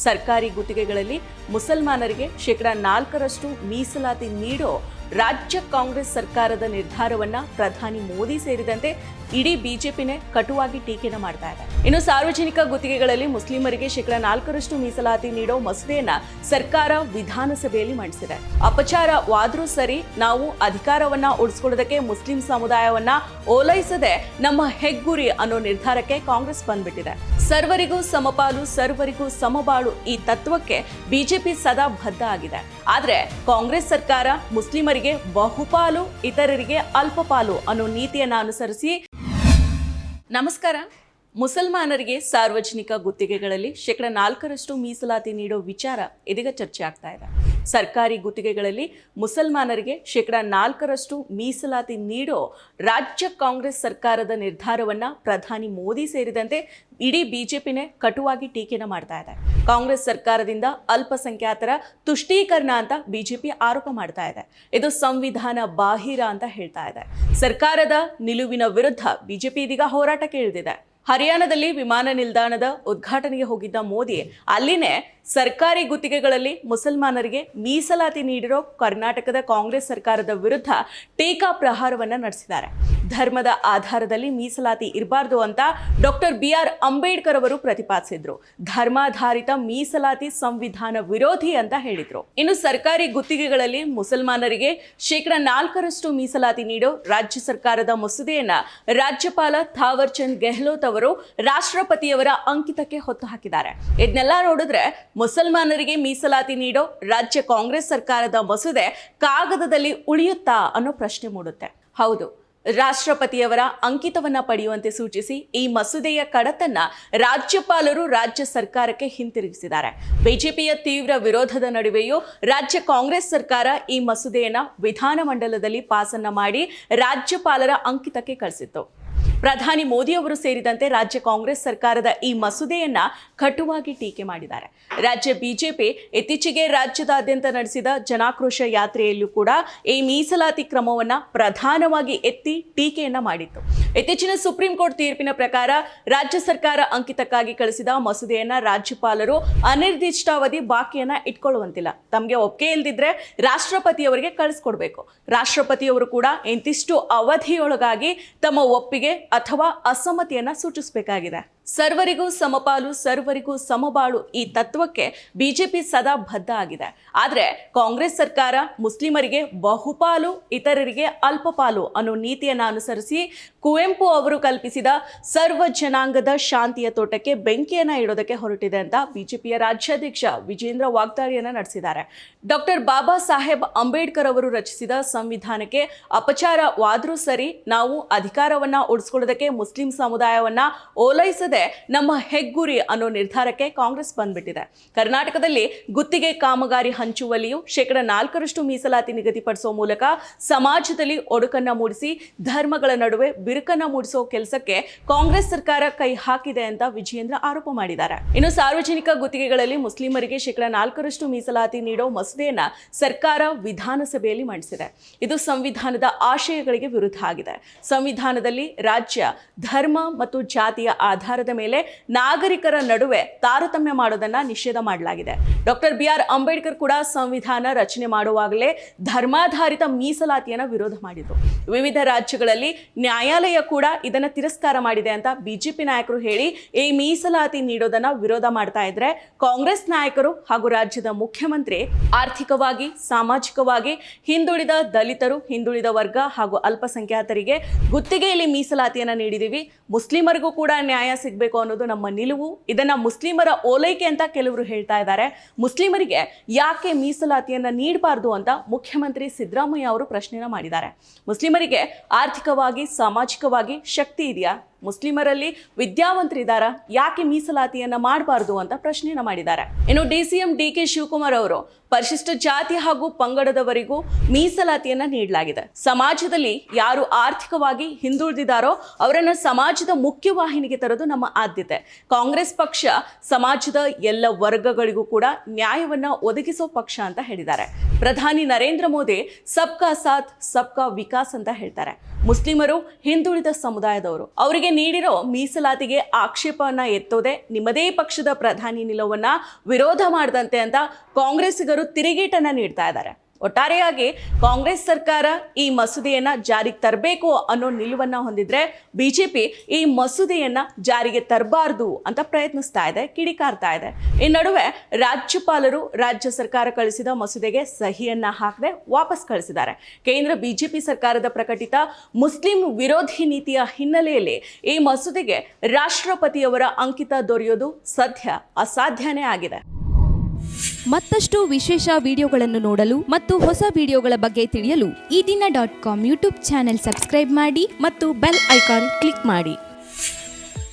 ಸರ್ಕಾರಿ ಗುತ್ತಿಗೆಗಳಲ್ಲಿ ಮುಸಲ್ಮಾನರಿಗೆ ಶೇಕಡ 4% ಮೀಸಲಾತಿ ನೀಡೋ ರಾಜ್ಯ ಕಾಂಗ್ರೆಸ್ ಸರ್ಕಾರದ ನಿರ್ಧಾರವನ್ನ ಪ್ರಧಾನಿ ಮೋದಿ ಸೇರಿದಂತೆ ಇಡೀ ಬಿಜೆಪಿನೇ ಕಟುವಾಗಿ ಟೀಕೆನ ಮಾಡ್ತಾ ಇದೆ. ಇನ್ನು ಸಾರ್ವಜನಿಕ ಗುತ್ತಿಗೆಗಳಲ್ಲಿ ಮುಸ್ಲಿಮರಿಗೆ ಶೇಕಡ 4% ಮೀಸಲಾತಿ ನೀಡೋ ಮಸೂದೆಯನ್ನ ಸರ್ಕಾರ ವಿಧಾನಸಭೆಯಲ್ಲಿ ಮಂಡಿಸಿದೆ. ಅಪಚಾರವಾದ್ರೂ ಸರಿ, ನಾವು ಅಧಿಕಾರವನ್ನ ಉಳಿಸ್ಕೊಳ್ಳೋದಕ್ಕೆ ಮುಸ್ಲಿಂ ಸಮುದಾಯವನ್ನ ಓಲೈಸದೆ ನಮ್ಮ ಹೆಗ್ಗುರಿ ಅನ್ನೋ ನಿರ್ಧಾರಕ್ಕೆ ಕಾಂಗ್ರೆಸ್ ಬಂದ್ಬಿಟ್ಟಿದೆ. ಸರ್ವರಿಗೂ ಸಮಪಾಲು, ಸರ್ವರಿಗೂ ಸಮಬಾಳು ಈ ತತ್ವಕ್ಕೆ ಬಿಜೆಪಿ ಸದಾ ಬದ್ಧ ಆಗಿದೆ. ಆದ್ರೆ ಕಾಂಗ್ರೆಸ್ ಸರ್ಕಾರ ಮುಸ್ಲಿಮರಿಗೆ ಬಹುಪಾಲು, ಇತರರಿಗೆ ಅಲ್ಪಪಾಲು ಅನ್ನೋ ನೀತಿಯನ್ನ ಅನುಸರಿಸಿ ನಮಸ್ಕಾರ. ಮುಸಲ್ಮಾನರಿಗೆ ಸಾರ್ವಜನಿಕ ಗುತ್ತಿಗೆಗಳಲ್ಲಿ ಶೇಕಡ 4% ಮೀಸಲಾತಿ ನೀಡೋ ವಿಚಾರ ಇದೀಗ ಚರ್ಚೆ ಆಗ್ತಾ ಇದೆ. ಸರ್ಕಾರಿ ಗುತ್ತಿಗೆಗಳಲ್ಲಿ ಮುಸಲ್ಮಾನರಿಗೆ ಶೇಕಡ 4% ಮೀಸಲಾತಿ ನೀಡೋ ರಾಜ್ಯ ಕಾಂಗ್ರೆಸ್ ಸರ್ಕಾರದ ನಿರ್ಧಾರವನ್ನ ಪ್ರಧಾನಿ ಮೋದಿ ಸೇರಿದಂತೆ ಇಡೀ ಬಿಜೆಪಿನೇ ಕಟುವಾಗಿ ಟೀಕೆನ ಮಾಡ್ತಾ ಇದೆ. ಕಾಂಗ್ರೆಸ್ ಸರ್ಕಾರದಿಂದ ಅಲ್ಪಸಂಖ್ಯಾತರ ತುಷ್ಟೀಕರಣ ಅಂತ ಬಿಜೆಪಿ ಆರೋಪ ಮಾಡ್ತಾ ಇದೆ. ಇದು ಸಂವಿಧಾನ ಬಾಹಿರ ಅಂತ ಹೇಳ್ತಾ ಇದೆ. ಸರ್ಕಾರದ ನಿಲುವಿನ ವಿರುದ್ಧ ಬಿಜೆಪಿ ಇದೀಗ ಹೋರಾಟಕ್ಕೆ ಇಳಿದಿದೆ. ಹರಿಯಾಣದಲ್ಲಿ ವಿಮಾನ ನಿಲ್ದಾಣದ ಉದ್ಘಾಟನೆಗೆ ಹೋಗಿದ್ದ ಮೋದಿ ಅಲ್ಲಿನೇ ಸರ್ಕಾರಿ ಗುತ್ತಿಗೆಗಳಲ್ಲಿ ಮುಸಲ್ಮಾನರಿಗೆ ಮೀಸಲಾತಿ ನೀಡಿರೋ ಕರ್ನಾಟಕದ ಕಾಂಗ್ರೆಸ್ ಸರ್ಕಾರದ ವಿರುದ್ಧ ಟೀಕಾ ಪ್ರಹಾರವನ್ನ ನಡೆಸಿದ್ದಾರೆ. ಧರ್ಮದ ಆಧಾರದಲ್ಲಿ ಮೀಸಲಾತಿ ಇರಬಾರ್ದು ಅಂತ ಡಾಕ್ಟರ್ BR ಅಂಬೇಡ್ಕರ್ ಅವರು ಪ್ರತಿಪಾದಿಸಿದ್ರು. ಧರ್ಮಾಧಾರಿತ ಮೀಸಲಾತಿ ಸಂವಿಧಾನ ವಿರೋಧಿ ಅಂತ ಹೇಳಿದ್ರು. ಇನ್ನು ಸರ್ಕಾರಿ ಗುತ್ತಿಗೆಗಳಲ್ಲಿ ಮುಸಲ್ಮಾನರಿಗೆ ಶೇಕಡ 4% ಮೀಸಲಾತಿ ನೀಡೋ ರಾಜ್ಯ ಸರ್ಕಾರದ ಮಸೂದೆಯನ್ನ ರಾಜ್ಯಪಾಲ ಥಾವರ್ ಚಂದ್ ಗೆಹ್ಲೋಟ್ ಅವರು ರಾಷ್ಟ್ರಪತಿಯವರ ಅಂಕಿತಕ್ಕೆ ಹೊತ್ತು ಹಾಕಿದ್ದಾರೆ. ಇದನ್ನೆಲ್ಲ ನೋಡಿದ್ರೆ ಮುಸಲ್ಮಾನರಿಗೆ ಮೀಸಲಾತಿ ನೀಡೋ ರಾಜ್ಯ ಕಾಂಗ್ರೆಸ್ ಸರ್ಕಾರದ ಮಸೂದೆ ಕಾಗದದಲ್ಲಿ ಉಳಿಯುತ್ತಾ ಅನ್ನೋ ಪ್ರಶ್ನೆ ಮೂಡುತ್ತೆ. ಹೌದು, ರಾಷ್ಟ್ರಪತಿಯವರ ಅಂಕಿತವನ್ನ ಪಡೆಯುವಂತೆ ಸೂಚಿಸಿ ಈ ಮಸೂದೆಯ ಕಡತನ್ನ ರಾಜ್ಯಪಾಲರು ರಾಜ್ಯ ಸರ್ಕಾರಕ್ಕೆ ಹಿಂತಿರುಗಿಸಿದ್ದಾರೆ. ಬಿಜೆಪಿಯ ತೀವ್ರ ವಿರೋಧದ ನಡುವೆಯೂ ರಾಜ್ಯ ಕಾಂಗ್ರೆಸ್ ಸರ್ಕಾರ ಈ ಮಸೂದೆಯನ್ನ ವಿಧಾನಮಂಡಲದಲ್ಲಿ ಪಾಸನ್ನ ಮಾಡಿ ರಾಜ್ಯಪಾಲರ ಅಂಕಿತಕ್ಕೆ ಕಳಿಸಿತ್ತು. ಪ್ರಧಾನಿ ಮೋದಿ ಅವರು ಸೇರಿದಂತೆ ರಾಜ್ಯ ಕಾಂಗ್ರೆಸ್ ಸರ್ಕಾರದ ಈ ಮಸೂದೆಯನ್ನ ಕಟುವಾಗಿ ಟೀಕೆ ಮಾಡಿದ್ದಾರೆ. ರಾಜ್ಯ ಬಿಜೆಪಿ ಇತ್ತೀಚೆಗೆ ರಾಜ್ಯದಾದ್ಯಂತ ನಡೆಸಿದ ಜನಾಕ್ರೋಶ ಯಾತ್ರೆಯಲ್ಲೂ ಕೂಡ ಈ ಮೀಸಲಾತಿ ಕ್ರಮವನ್ನ ಪ್ರಧಾನವಾಗಿ ಎತ್ತಿ ಟೀಕೆಯನ್ನ ಮಾಡಿತ್ತು. ಇತ್ತೀಚಿನ ಸುಪ್ರೀಂ ಕೋರ್ಟ್ ತೀರ್ಪಿನ ಪ್ರಕಾರ ರಾಜ್ಯ ಸರ್ಕಾರ ಅಂಕಿತಕ್ಕಾಗಿ ಕಳಿಸಿದ ಮಸೂದೆಯನ್ನ ರಾಜ್ಯಪಾಲರು ಅನಿರ್ದಿಷ್ಟಾವಧಿ ಬಾಕಿಯನ್ನ ಇಟ್ಕೊಳ್ಳುವಂತಿಲ್ಲ. ತಮಗೆ ಒಪ್ಪಿಗೆ ಇಲ್ದಿದ್ರೆ ರಾಷ್ಟ್ರಪತಿಯವರಿಗೆ ಕಳಿಸ್ಕೊಡ್ಬೇಕು. ರಾಷ್ಟ್ರಪತಿಯವರು ಕೂಡ ಇಂತಿಷ್ಟು ಅವಧಿಯೊಳಗಾಗಿ ತಮ್ಮ ಒಪ್ಪಿಗೆ ಅಥವಾ ಅಸಮ್ಮತಿಯನ್ನ ಸೂಚಿಸಬೇಕಾಗಿದೆ. ಸರ್ವರಿಗೂ ಸಮಪಾಲು, ಸರ್ವರಿಗೂ ಸಮಬಾಳು ಈ ತತ್ವಕ್ಕೆ ಬಿಜೆಪಿ ಸದಾ ಬದ್ಧ ಆಗಿದೆ. ಆದ್ರೆ ಕಾಂಗ್ರೆಸ್ ಸರ್ಕಾರ ಮುಸ್ಲಿಮರಿಗೆ ಬಹುಪಾಲು, ಇತರರಿಗೆ ಅಲ್ಪಪಾಲು ಅನ್ನೋ ನೀತಿಯನ್ನ ಅನುಸರಿಸಿ ಕುವೆಂಪು ಅವರು ಕಲ್ಪಿಸಿದ ಸರ್ವ ಜನಾಂಗದ ಶಾಂತಿಯ ತೋಟಕ್ಕೆ ಬೆಂಕಿಯನ್ನ ಇಡೋದಕ್ಕೆ ಹೊರಟಿದೆ ಅಂತ ಬಿಜೆಪಿಯ ರಾಜ್ಯಾಧ್ಯಕ್ಷ ವಿಜೇಂದ್ರ ವಾಗ್ದಾಳಿಯನ್ನ ನಡೆಸಿದ್ದಾರೆ. ಡಾಕ್ಟರ್ ಬಾಬಾ ಸಾಹೇಬ್ ಅಂಬೇಡ್ಕರ್ ಅವರು ರಚಿಸಿದ ಸಂವಿಧಾನಕ್ಕೆ ಅಪಚಾರವಾದ್ರೂ ಸರಿ, ನಾವು ಅಧಿಕಾರವನ್ನ ಉಳಿಸ್ಕೊಳ್ಳೋದಕ್ಕೆ ಮುಸ್ಲಿಂ ಸಮುದಾಯವನ್ನ ಓಲೈಸದೆ ನಮ್ಮ ಹೆಗ್ಗುರಿ ಅನ್ನೋ ನಿರ್ಧಾರಕ್ಕೆ ಕಾಂಗ್ರೆಸ್ ಬಂದ್ಬಿಟ್ಟಿದೆ. ಕರ್ನಾಟಕದಲ್ಲಿ ಗುತ್ತಿಗೆ ಕಾಮಗಾರಿ ಹಂಚುವಲ್ಲಿಯೂ ಶೇಕಡ 4% ಮೀಸಲಾತಿ ನಿಗದಿಪಡಿಸುವ ಮೂಲಕ ಸಮಾಜದಲ್ಲಿ ಒಡಕನ್ನ ಮೂಡಿಸಿ ಧರ್ಮಗಳ ನಡುವೆ ಬಿರುಕನ್ನ ಮೂಡಿಸೋ ಕೆಲಸಕ್ಕೆ ಕಾಂಗ್ರೆಸ್ ಸರ್ಕಾರ ಕೈ ಹಾಕಿದೆ ಅಂತ ವಿಜೇಂದ್ರ ಆರೋಪ ಮಾಡಿದ್ದಾರೆ. ಇನ್ನು ಸಾರ್ವಜನಿಕ ಗುತ್ತಿಗೆಗಳಲ್ಲಿ ಮುಸ್ಲಿಮರಿಗೆ ಶೇಕಡ 4% ಮೀಸಲಾತಿ ನೀಡೋ ಮಸೂದೆಯನ್ನ ಸರ್ಕಾರ ವಿಧಾನಸಭೆಯಲ್ಲಿ ಮಂಡಿಸಿದೆ. ಇದು ಸಂವಿಧಾನದ ಆಶಯಗಳಿಗೆ ವಿರುದ್ಧ ಆಗಿದೆ. ಸಂವಿಧಾನದಲ್ಲಿ ರಾಜ್ಯ, ಧರ್ಮ ಮತ್ತು ಜಾತಿಯ ಆಧಾರದ ಮೇಲೆ ನಾಗರಿಕರ ನಡುವೆ ತಾರತಮ್ಯ ಮಾಡೋದನ್ನ ನಿಷೇಧ ಮಾಡಲಾಗಿದೆ. ಡಾಕ್ಟರ್ BR ಅಂಬೇಡ್ಕರ್ ಕೂಡ ಸಂವಿಧಾನ ರಚನೆ ಮಾಡುವಾಗಲೇ ಧರ್ಮಾಧಾರಿತ ಮೀಸಲಾತಿಯನ್ನ ವಿರೋಧ ಮಾಡಿದ್ರು. ವಿವಿಧ ರಾಜ್ಯಗಳಲ್ಲಿ ನ್ಯಾಯಾಲಯ ಕೂಡ ಇದನ್ನ ತಿರಸ್ಕಾರ ಮಾಡಿದೆ ಅಂತ ಬಿಜೆಪಿ ನಾಯಕರು ಹೇಳಿ ಈ ಮೀಸಲಾತಿ ನೀಡೋದನ್ನ ವಿರೋಧ ಮಾಡ್ತಾ ಇದ್ರೆ, ಕಾಂಗ್ರೆಸ್ ನಾಯಕರು ಹಾಗೂ ರಾಜ್ಯದ ಮುಖ್ಯಮಂತ್ರಿ ಆರ್ಥಿಕವಾಗಿ, ಸಾಮಾಜಿಕವಾಗಿ ಹಿಂದುಳಿದ ದಲಿತರು, ಹಿಂದುಳಿದ ವರ್ಗ ಹಾಗೂ ಅಲ್ಪಸಂಖ್ಯಾತರಿಗೆ ಗುತ್ತಿಗೆಯಲ್ಲಿ ಮೀಸಲಾತಿಯನ್ನ ನೀಡಿದೀವಿ, ಮುಸ್ಲಿಮರಿಗೂ ಕೂಡ ನ್ಯಾಯ ಸಿಗಬೇಕು ಅನ್ನೋದು ನಮ್ಮ ನಿಲುವು, ಇದನ್ನ ಮುಸ್ಲಿಮರ ಓಲೈಕೆ ಅಂತ ಕೆಲವರು ಹೇಳ್ತಾ ಇದ್ದಾರೆ. ಮುಸ್ಲಿಮರಿಗೆ ಯಾಕೆ ಮೀಸಲಾತಿಯನ್ನ ನೀಡಬಾರ್ದು ಅಂತ ಮುಖ್ಯಮಂತ್ರಿ ಸಿದ್ದರಾಮಯ್ಯ ಅವರು ಪ್ರಶ್ನೆನ ಮಾಡಿದ್ದಾರೆ. ಮುಸ್ಲಿಮರಿಗೆ ಆರ್ಥಿಕವಾಗಿ, ಸಾಮಾಜಿಕವಾಗಿ ಶಕ್ತಿ ಇದೆಯಾ? ಮುಸ್ಲಿಮರಲ್ಲಿ ವಿದ್ಯಾವಂತರಿದ್ದಾರಾ? ಯಾಕೆ ಮೀಸಲಾತಿಯನ್ನ ಮಾಡಬಾರ್ದು ಅಂತ ಪ್ರಶ್ನೆಯನ್ನ ಮಾಡಿದ್ದಾರೆ. ಇನ್ನು DCM DK ಶಿವಕುಮಾರ್ ಅವರು ಪರಿಶಿಷ್ಟ ಜಾತಿ ಹಾಗೂ ಪಂಗಡದವರಿಗೂ ಮೀಸಲಾತಿಯನ್ನ ನೀಡಲಾಗಿದೆ. ಸಮಾಜದಲ್ಲಿ ಯಾರು ಆರ್ಥಿಕವಾಗಿ ಹಿಂದುಳಿದಿದ್ದಾರೋ ಅವರನ್ನ ಸಮಾಜದ ಮುಖ್ಯವಾಹಿನಿಗೆ ತರೋದು ನಮ್ಮ ಆದ್ಯತೆ. ಕಾಂಗ್ರೆಸ್ ಪಕ್ಷ ಸಮಾಜದ ಎಲ್ಲ ವರ್ಗಗಳಿಗೂ ಕೂಡ ನ್ಯಾಯವನ್ನ ಒದಗಿಸೋ ಪಕ್ಷ ಅಂತ ಹೇಳಿದ್ದಾರೆ. ಪ್ರಧಾನಿ ನರೇಂದ್ರ ಮೋದಿ ಸಬ್ಕಾ ಸಾಥ್ ಸಬ್ಕಾ ವಿಕಾಸ್ ಅಂತ ಹೇಳ್ತಾರೆ. ಮುಸ್ಲಿಮರು ಹಿಂದುಳಿದ ಸಮುದಾಯದವರು, ಅವರಿಗೆ ಅವರಿಗೆ ನೀಡಿರೋ ಮೀಸಲಾತಿಗೆ ಆಕ್ಷೇಪವನ್ನ ಎತ್ತೋದೆ ನಿಮ್ಮದೇ ಪಕ್ಷದ ಪ್ರಧಾನಿ ನಿಲುವನ್ನ ವಿರೋಧ ಮಾಡದಂತೆ ಅಂತ ಕಾಂಗ್ರೆಸ್ಸಿಗರು ತಿರುಗೇಟನ್ನ ನೀಡ್ತಾ ಇದ್ದಾರೆ. ಒಟ್ಟಾರೆಯಾಗಿ ಕಾಂಗ್ರೆಸ್ ಸರ್ಕಾರ ಈ ಮಸೂದೆಯನ್ನ ಜಾರಿಗೆ ತರಬೇಕು ಅನ್ನೋ ನಿಲುವನ್ನ ಹೊಂದಿದ್ರೆ ಬಿಜೆಪಿ ಈ ಮಸೂದೆಯನ್ನ ಜಾರಿಗೆ ತರಬಾರ್ದು ಅಂತ ಪ್ರಯತ್ನಿಸ್ತಾ ಇದೆ, ಕಿಡಿಕಾರ್ತಾ ಇದೆ. ಈ ನಡುವೆ ರಾಜ್ಯಪಾಲರು ರಾಜ್ಯ ಸರ್ಕಾರ ಕಳಿಸಿದ ಮಸೂದೆಗೆ ಸಹಿಯನ್ನ ಹಾಕದೆ ವಾಪಸ್ ಕಳಿಸಿದ್ದಾರೆ. ಕೇಂದ್ರ ಬಿಜೆಪಿ ಸರ್ಕಾರದ ಪ್ರಕಟಿತ ಮುಸ್ಲಿಂ ವಿರೋಧಿ ನೀತಿಯ ಹಿನ್ನೆಲೆಯಲ್ಲಿ ಈ ಮಸೂದೆಗೆ ರಾಷ್ಟ್ರಪತಿಯವರ ಅಂಕಿತ ದೊರೆಯೋದು ಸದ್ಯ ಅಸಾಧ್ಯನೇ ಆಗಿದೆ. ಮತ್ತಷ್ಟು ವಿಶೇಷ ವಿಡಿಯೋಗಳನ್ನು ನೋಡಲು ಮತ್ತು ಹೊಸ ವಿಡಿಯೋಗಳ ಬಗ್ಗೆ ತಿಳಿಯಲು ಈ ದಿನ .com ಯೂಟ್ಯೂಬ್ ಚಾನೆಲ್ ಸಬ್ಸ್ಕ್ರೈಬ್ ಮಾಡಿ ಮತ್ತು ಬೆಲ್ ಐಕಾನ್ ಕ್ಲಿಕ್ ಮಾಡಿ.